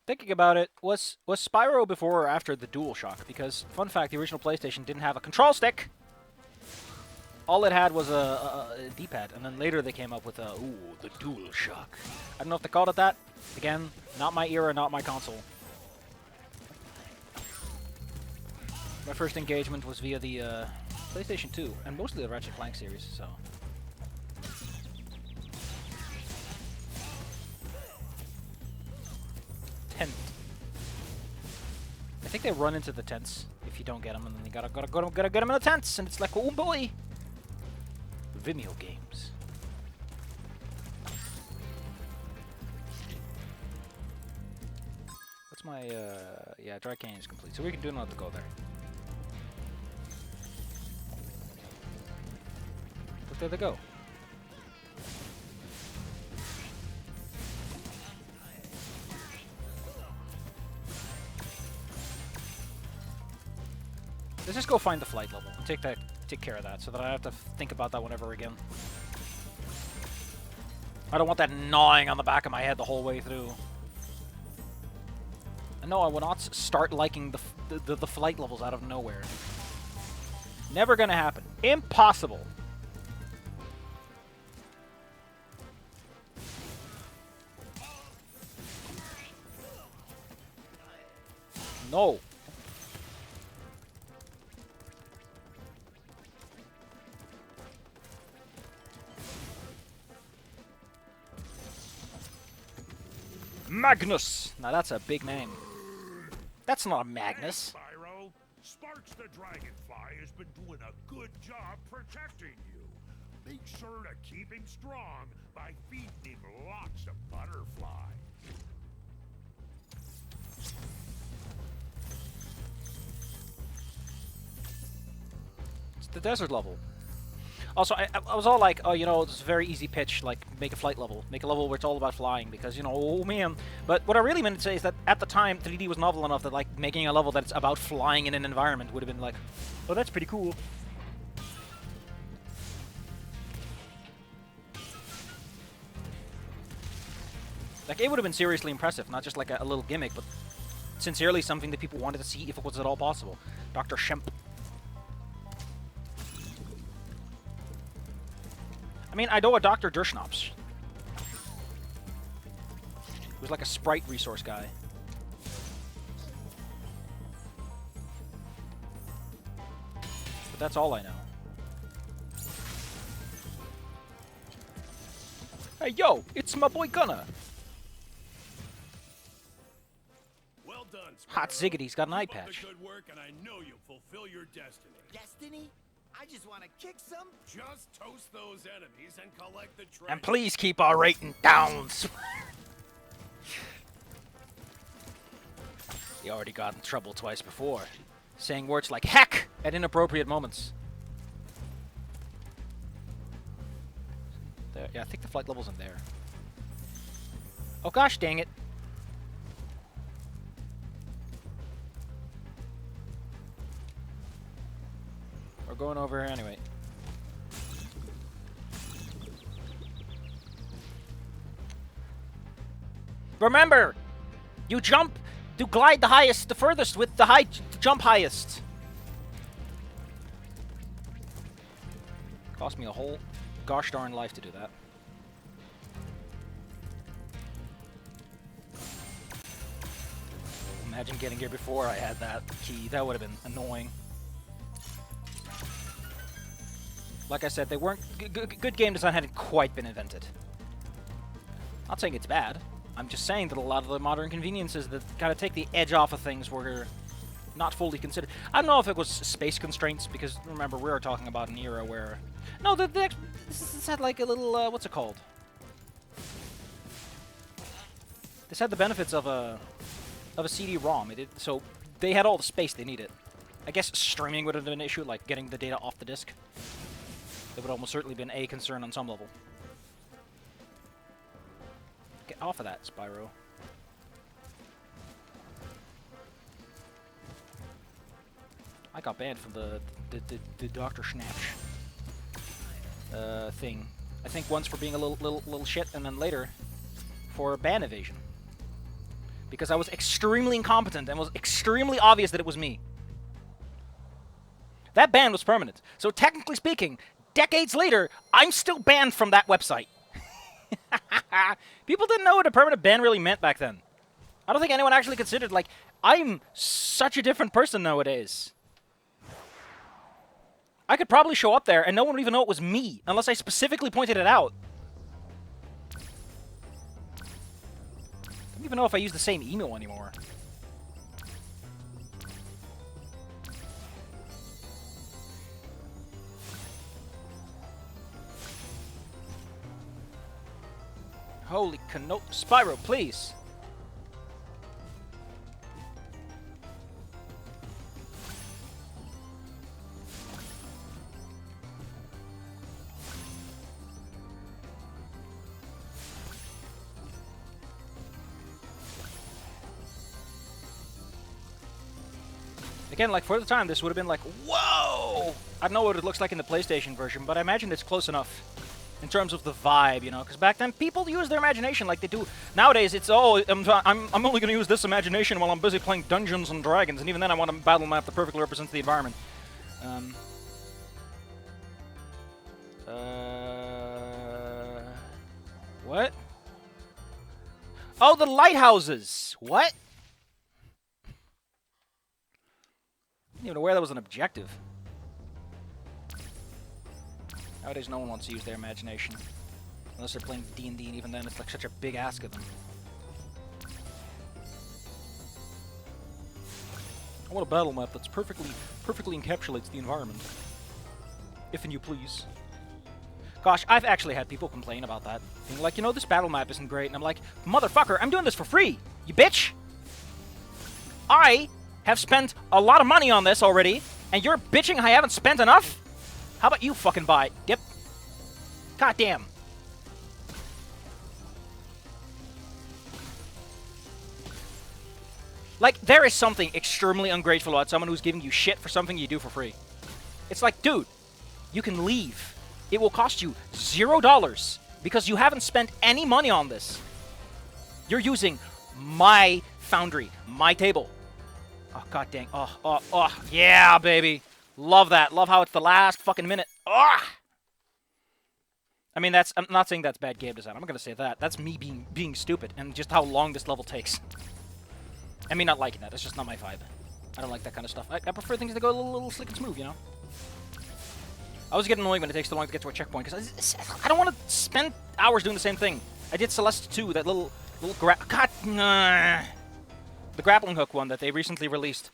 Thinking about it, was Spyro before or after the DualShock? Because, fun fact, the original PlayStation didn't have a control stick! All it had was a D-pad, and then later they came up with the DualShock. I don't know if they called it that. Again, not my era, not my console. My first engagement was via the PlayStation 2, and mostly the Ratchet & Clank series, so... Tent. I think they run into the tents if you don't get them, and then you gotta get them in the tents, and it's like, oh boy! Vimeo games. What's my, yeah, Dry Canyon is complete, so we can do not have to go there. Look, there they go. Let's just go find the flight level and take care of that, so that I have to think about that whenever again. I don't want that gnawing on the back of my head the whole way through. And no, I will not start liking the flight levels out of nowhere. Never gonna happen. Impossible. No. Magnus! Now that's a big name. That's not a Magnus. Hey, Spyro. Sparks the Dragonfly has been doing a good job protecting you. Make sure to keep him strong by feeding him lots of butterfly. It's the desert level. Also, I was all like, oh, you know, it's a very easy pitch, like, make a flight level. Make a level where it's all about flying, because, you know, oh, man. But what I really meant to say is that, at the time, 3D was novel enough that, like, making a level that's about flying in an environment would have been like, oh, that's pretty cool. Like, it would have been seriously impressive, not just like a little gimmick, but sincerely something that people wanted to see if it was at all possible. Dr. Shemp. I mean, I know a Dr. Derschnaps. He was like a sprite resource guy. But that's all I know. Hey, yo! It's my boy Gunna! Well done, Spyro. Hot Ziggity's got an eye Keep up patch. the good work, and I know you'll fulfill your destiny. Destiny? I just want to kick some. Just toast those enemies and collect the treasure. And please keep our rating down! You already got in trouble twice before, saying words like heck at inappropriate moments. There, yeah, I think the flight level's in there. Oh gosh, dang it. We're going over here anyway. Remember, you jump to glide the highest, the furthest with the jump highest. Cost me a whole gosh darn life to do that. Imagine getting here before I had that key. That would have been annoying. Like I said, they weren't good game design hadn't quite been invented. Not saying it's bad. I'm just saying that a lot of the modern conveniences that kind of take the edge off of things were not fully considered. I don't know if it was space constraints, because remember we were talking about an era where no, this had like a little what's it called? This had the benefits of a CD-ROM. So they had all the space they needed. I guess streaming would have been an issue, like getting the data off the disk. That would almost certainly been a concern on some level. Get off of that, Spyro. I got banned from the Dr. Schnapsh thing. I think once for being a little shit, and then later for ban evasion. because I was extremely incompetent and it was extremely obvious that it was me. That ban was permanent. So technically speaking, decades later, I'm still banned from that website. People didn't know what a permanent ban really meant back then. I don't think anyone actually considered, like, I'm such a different person nowadays. I could probably show up there and no one would even know it was me, unless I specifically pointed it out. I don't even know if I use the same email anymore. Holy cano- Spyro, please! Again, like, for the time, this would have been like, whoa! I don't know what it looks like in the PlayStation version, but I imagine it's close enough in terms of the vibe, you know? Because back then, people used their imagination like they do. Nowadays, it's, oh, I'm only going to use this imagination while I'm busy playing Dungeons and Dragons, and even then I want a battle map that perfectly represents the environment. What? Oh, the lighthouses! What? I didn't even know where that was an objective. Nowadays, no one wants to use their imagination. Unless they're playing D&D, and even then, it's like such a big ask of them. I want a battle map that's perfectly encapsulates the environment. If and you please. Gosh, I've actually had people complain about that. Being like, you know, this battle map isn't great. And I'm like, motherfucker, I'm doing this for free, you bitch! I have spent a lot of money on this already, and you're bitching I haven't spent enough? How about you fucking buy it? Yep. God damn. Like, there is something extremely ungrateful about someone who's giving you shit for something you do for free. It's like, dude, you can leave. It will cost you $0 because you haven't spent any money on this. You're using my foundry, my table. Oh, god dang. Oh, yeah, baby. Love that. Love how it's the last fucking minute. Oh! I mean, I'm not saying that's bad game design. I'm not going to say that. That's me being stupid and just how long this level takes. I mean, not liking that. It's just not my vibe. I don't like that kind of stuff. I prefer things that go a little slick and smooth, you know? I always get annoyed when it takes too long to get to a checkpoint, because I don't want to spend hours doing the same thing. I did Celeste 2, that little God, nah. The grappling hook one that they recently released.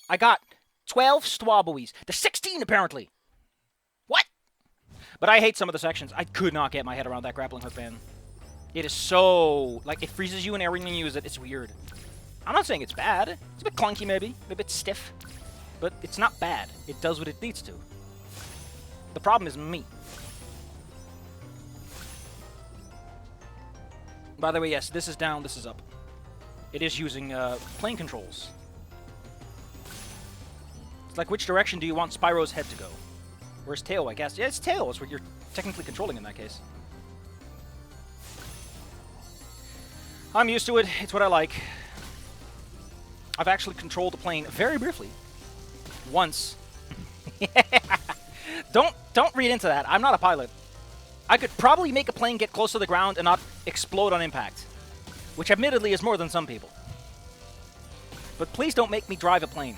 I got 12 Stwabwies. There's 16, apparently. What? But I hate some of the sections. I could not get my head around that grappling hook, man. It is so... like, it freezes you in every time you use it. It's weird. I'm not saying it's bad. It's a bit clunky, maybe. A bit stiff. But it's not bad. It does what it needs to. The problem is me. By the way, yes, this is down, this is up. It is using plane controls. It's like, which direction do you want Spyro's head to go? Where's tail, I guess? Yeah, it's tail. It's what you're technically controlling in that case. I'm used to it. It's what I like. I've actually controlled the plane very briefly. Once. Don't read into that. I'm not a pilot. I could probably make a plane get close to the ground and not explode on impact. Which admittedly is more than some people. But please don't make me drive a plane.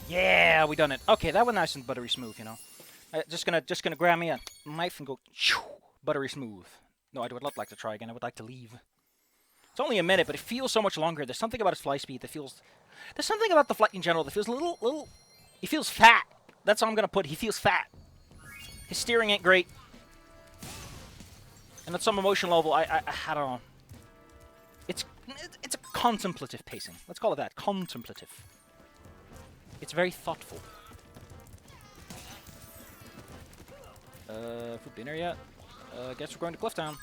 Yeah, we done it. Okay, that went nice and buttery smooth, you know. Just gonna grab me a knife and go buttery smooth. No, I would not like to try again. I would like to leave. It's only a minute, but it feels so much longer. There's something about its fly speed that feels... There's something about the flight in general that feels a little... He feels fat. That's all I'm gonna put. He feels fat. His steering ain't great. And at some emotion level, I don't know. It's a contemplative pacing. Let's call it that. Contemplative. It's very thoughtful. Food dinner yet? Guess we're going to Cliff Town.